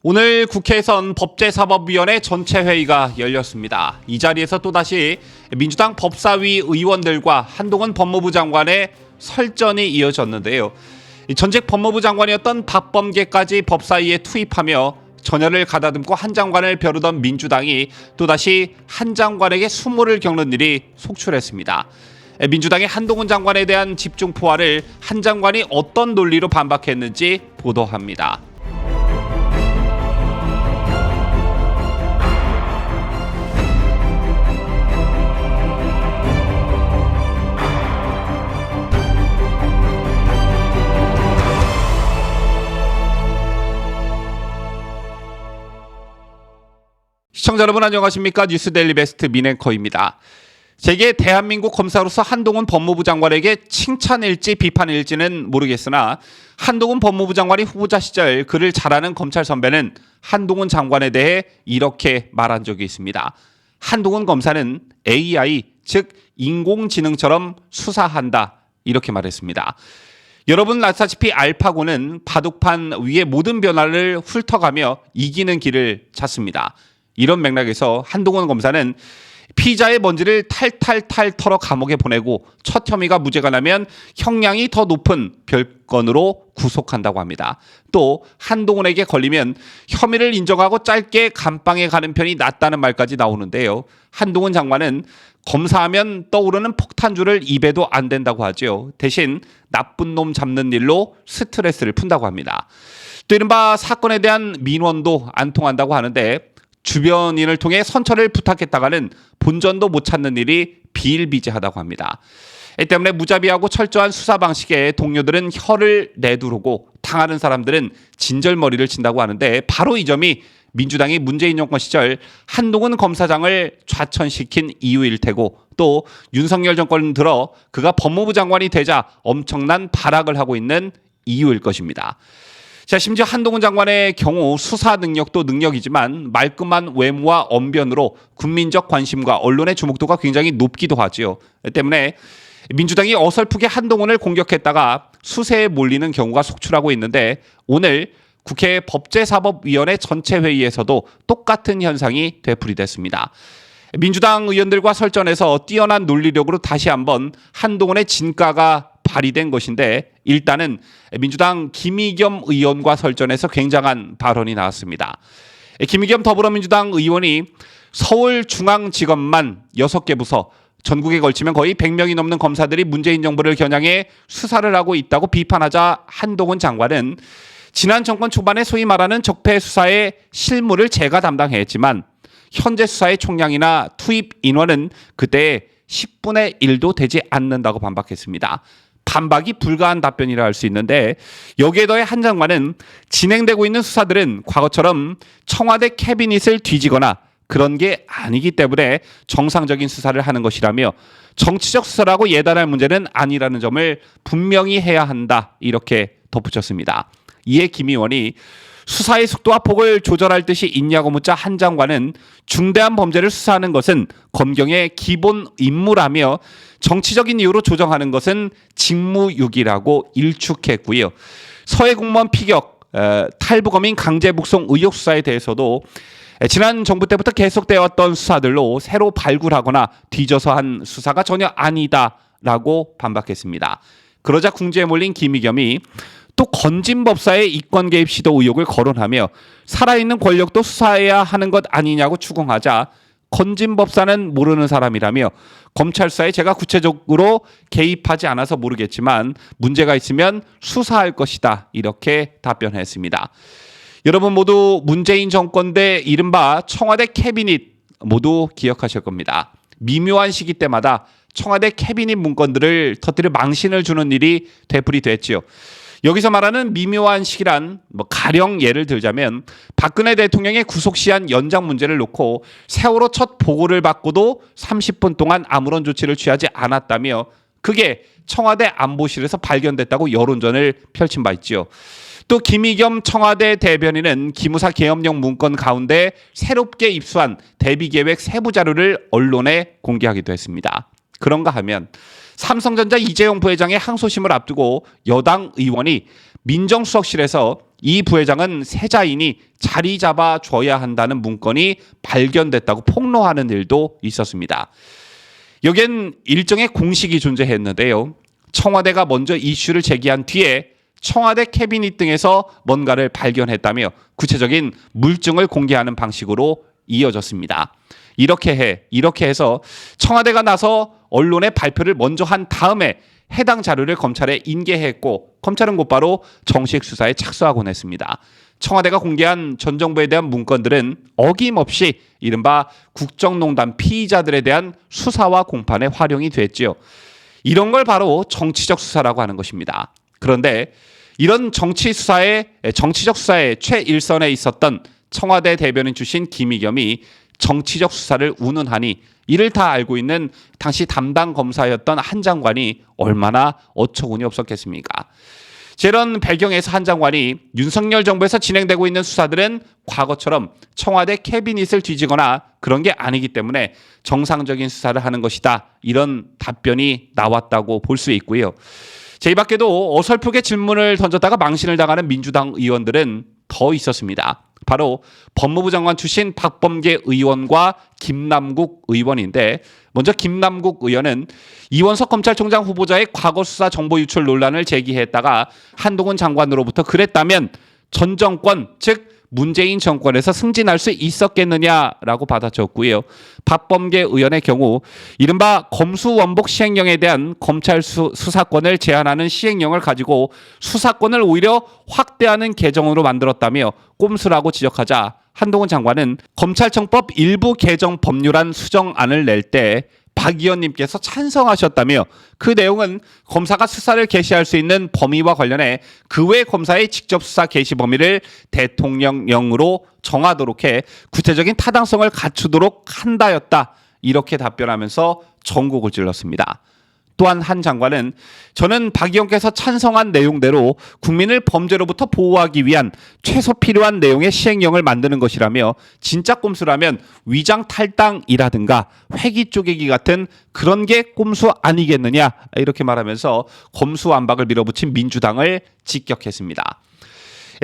오늘 국회에선 법제사법위원회 전체 회의가 열렸습니다. 이 자리에서 또다시 민주당 법사위 의원들과 한동훈 법무부 장관의 설전이 이어졌는데요. 전직 법무부 장관이었던 박범계까지 법사위에 투입하며 전열을 가다듬고 한 장관을 벼르던 민주당이 또다시 한 장관에게 수모를 겪는 일이 속출했습니다. 민주당의 한동훈 장관에 대한 집중 포화를 한 장관이 어떤 논리로 반박했는지 보도합니다. 시청자 여러분 안녕하십니까? 뉴스데일리 베스트 민앵커입니다. 제게 대한민국 검사로서 한동훈 법무부 장관에게 칭찬일지 비판일지는 모르겠으나 한동훈 법무부 장관이 후보자 시절 그를 잘 아는 검찰 선배는 한동훈 장관에 대해 이렇게 말한 적이 있습니다. 한동훈 검사는 AI, 즉 인공지능처럼 수사한다 이렇게 말했습니다. 여러분 아시다시피 알파고는 바둑판 위의 모든 변화를 훑어가며 이기는 길을 찾습니다. 이런 맥락에서 한동훈 검사는 피자의 먼지를 탈탈탈 털어 감옥에 보내고 첫 혐의가 무죄가 나면 형량이 더 높은 별건으로 구속한다고 합니다. 또 한동훈에게 걸리면 혐의를 인정하고 짧게 감방에 가는 편이 낫다는 말까지 나오는데요. 한동훈 장관은 검사하면 떠오르는 폭탄주를 입에도 안 된다고 하죠. 대신 나쁜 놈 잡는 일로 스트레스를 푼다고 합니다. 또 이른바 사건에 대한 민원도 안 통한다고 하는데 주변인을 통해 선처를 부탁했다가는 본전도 못 찾는 일이 비일비재하다고 합니다. 이 때문에 무자비하고 철저한 수사 방식에 동료들은 혀를 내두르고 당하는 사람들은 진절머리를 친다고 하는데 바로 이 점이 민주당이 문재인 정권 시절 한동훈 검사장을 좌천시킨 이유일 테고 또 윤석열 정권 들어 그가 법무부 장관이 되자 엄청난 발악을 하고 있는 이유일 것입니다. 자, 심지어 한동훈 장관의 경우 수사 능력도 능력이지만 말끔한 외모와 언변으로 국민적 관심과 언론의 주목도가 굉장히 높기도 하지요. 때문에 민주당이 어설프게 한동훈을 공격했다가 수세에 몰리는 경우가 속출하고 있는데 오늘 국회 법제사법위원회 전체 회의에서도 똑같은 현상이 되풀이됐습니다. 민주당 의원들과 설전에서 뛰어난 논리력으로 다시 한번 한동훈의 진가가 발휘된 것인데 일단은 민주당 김의겸 의원과 설전에서 굉장한 발언이 나왔습니다. 김의겸 더불어민주당 의원이 서울중앙지검만 6개 부서 전국에 걸치면 거의 100명이 넘는 검사들이 문재인 정부를 겨냥해 수사를 하고 있다고 비판하자 한동훈 장관은 지난 정권 초반에 소위 말하는 적폐 수사의 실무를 제가 담당했지만 현재 수사의 총량이나 투입 인원은 그때 10분의 1도 되지 않는다고 반박했습니다. 반박이 불가한 답변이라 할 수 있는데 여기에 더해 한 장관은 진행되고 있는 수사들은 과거처럼 청와대 캐비닛을 뒤지거나 그런 게 아니기 때문에 정상적인 수사를 하는 것이라며 정치적 수사라고 예단할 문제는 아니라는 점을 분명히 해야 한다 이렇게 덧붙였습니다. 이에 김 의원이 수사의 속도와 폭을 조절할 뜻이 있냐고 묻자 한 장관은 중대한 범죄를 수사하는 것은 검경의 기본 임무라며 정치적인 이유로 조정하는 것은 직무유기라고 일축했고요. 서해 공무원 피격, 탈북어민 강제 북송 의혹 수사에 대해서도 지난 정부 때부터 계속되어 왔던 수사들로 새로 발굴하거나 뒤져서 한 수사가 전혀 아니다라고 반박했습니다. 그러자 궁지에 몰린 김의겸이 또 건진법사의 이권 개입 시도 의혹을 거론하며 살아있는 권력도 수사해야 하는 것 아니냐고 추궁하자 건진법사는 모르는 사람이라며 검찰 수사에 제가 구체적으로 개입하지 않아서 모르겠지만 문제가 있으면 수사할 것이다 이렇게 답변했습니다. 여러분 모두 문재인 정권 때 이른바 청와대 캐비닛 모두 기억하실 겁니다. 미묘한 시기 때마다 청와대 캐비닛 문건들을 터뜨려 망신을 주는 일이 되풀이됐지요. 여기서 말하는 미묘한 시기란 가령 예를 들자면 박근혜 대통령의 구속시한 연장 문제를 놓고 세월호 첫 보고를 받고도 30분 동안 아무런 조치를 취하지 않았다며 그게 청와대 안보실에서 발견됐다고 여론전을 펼친 바 있지요. 또 김의겸 청와대 대변인은 기무사 계엄령 문건 가운데 새롭게 입수한 대비계획 세부 자료를 언론에 공개하기도 했습니다. 그런가 하면 삼성전자 이재용 부회장의 항소심을 앞두고 여당 의원이 민정수석실에서 이 부회장은 세자인이 자리 잡아줘야 한다는 문건이 발견됐다고 폭로하는 일도 있었습니다. 여기엔 일정의 공식이 존재했는데요. 청와대가 먼저 이슈를 제기한 뒤에 청와대 캐비닛 등에서 뭔가를 발견했다며 구체적인 물증을 공개하는 방식으로 이어졌습니다. 이렇게 해서 청와대가 나서 언론에 발표를 먼저 한 다음에 해당 자료를 검찰에 인계했고 검찰은 곧바로 정식 수사에 착수하곤 했습니다. 청와대가 공개한 전 정부에 대한 문건들은 어김없이 이른바 국정농단 피의자들에 대한 수사와 공판에 활용이 됐지요. 이런 걸 바로 정치적 수사라고 하는 것입니다. 그런데 이런 정치적 수사의 최일선에 있었던 청와대 대변인 출신 김의겸이 정치적 수사를 운운하니 이를 다 알고 있는 당시 담당 검사였던 한 장관이 얼마나 어처구니 없었겠습니까? 이런 배경에서 한 장관이 윤석열 정부에서 진행되고 있는 수사들은 과거처럼 청와대 캐비닛을 뒤지거나 그런 게 아니기 때문에 정상적인 수사를 하는 것이다. 이런 답변이 나왔다고 볼 수 있고요. 이 밖에도 어설프게 질문을 던졌다가 망신을 당하는 민주당 의원들은 더 있었습니다. 바로 법무부 장관 출신 박범계 의원과 김남국 의원인데, 먼저 김남국 의원은 이원석 검찰총장 후보자의 과거 수사 정보 유출 논란을 제기했다가 한동훈 장관으로부터 그랬다면 전 정권, 즉 문재인 정권에서 승진할 수 있었겠느냐라고 받아쳤고요. 박범계 의원의 경우 이른바 검수원복 시행령에 대한 검찰 수사권을 제한하는 시행령을 가지고 수사권을 오히려 확대하는 개정으로 만들었다며 꼼수라고 지적하자 한동훈 장관은 검찰청법 일부 개정 법률안 수정안을 낼 때 박 의원님께서 찬성하셨다며 그 내용은 검사가 수사를 개시할 수 있는 범위와 관련해 그 외 검사의 직접 수사 개시 범위를 대통령령으로 정하도록 해 구체적인 타당성을 갖추도록 한다였다. 이렇게 답변하면서 전곡을 찔렀습니다. 또한 한 장관은 저는 박 의원께서 찬성한 내용대로 국민을 범죄로부터 보호하기 위한 최소 필요한 내용의 시행령을 만드는 것이라며 진짜 꼼수라면 위장 탈당이라든가 회기 쪼개기 같은 그런 게 꼼수 아니겠느냐 이렇게 말하면서 검수완박을 밀어붙인 민주당을 직격했습니다.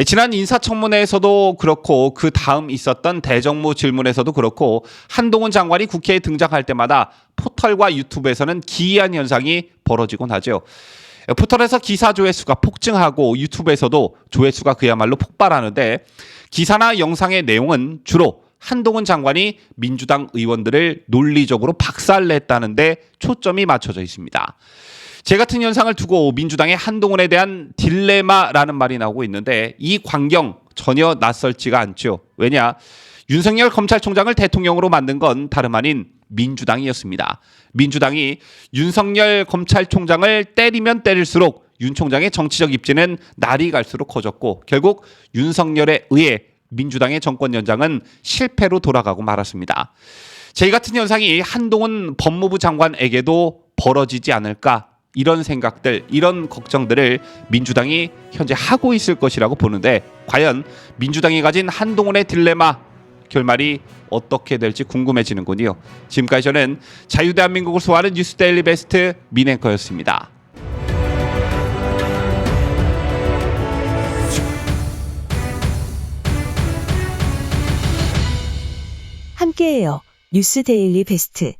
지난 인사청문회에서도 그렇고 그 다음 있었던 대정부 질문에서도 그렇고 한동훈 장관이 국회에 등장할 때마다 포털과 유튜브에서는 기이한 현상이 벌어지곤 하죠. 포털에서 기사 조회수가 폭증하고 유튜브에서도 조회수가 그야말로 폭발하는데 기사나 영상의 내용은 주로 한동훈 장관이 민주당 의원들을 논리적으로 박살냈다는 데 초점이 맞춰져 있습니다. 제 같은 현상을 두고 민주당의 한동훈에 대한 딜레마라는 말이 나오고 있는데 이 광경 전혀 낯설지가 않죠. 왜냐? 윤석열 검찰총장을 대통령으로 만든 건 다름 아닌 민주당이었습니다. 민주당이 윤석열 검찰총장을 때리면 때릴수록 윤 총장의 정치적 입지는 날이 갈수록 커졌고 결국 윤석열에 의해 민주당의 정권 연장은 실패로 돌아가고 말았습니다. 제 같은 현상이 한동훈 법무부 장관에게도 벌어지지 않을까? 이런 생각들, 이런 걱정들을 민주당이 현재 하고 있을 것이라고 보는데 과연 민주당이 가진 한동훈의 딜레마 결말이 어떻게 될지 궁금해지는군요. 지금까지 저는 자유대한민국을 소화하는 뉴스데일리 베스트 민앵커였습니다. 함께해요. 뉴스데일리 베스트.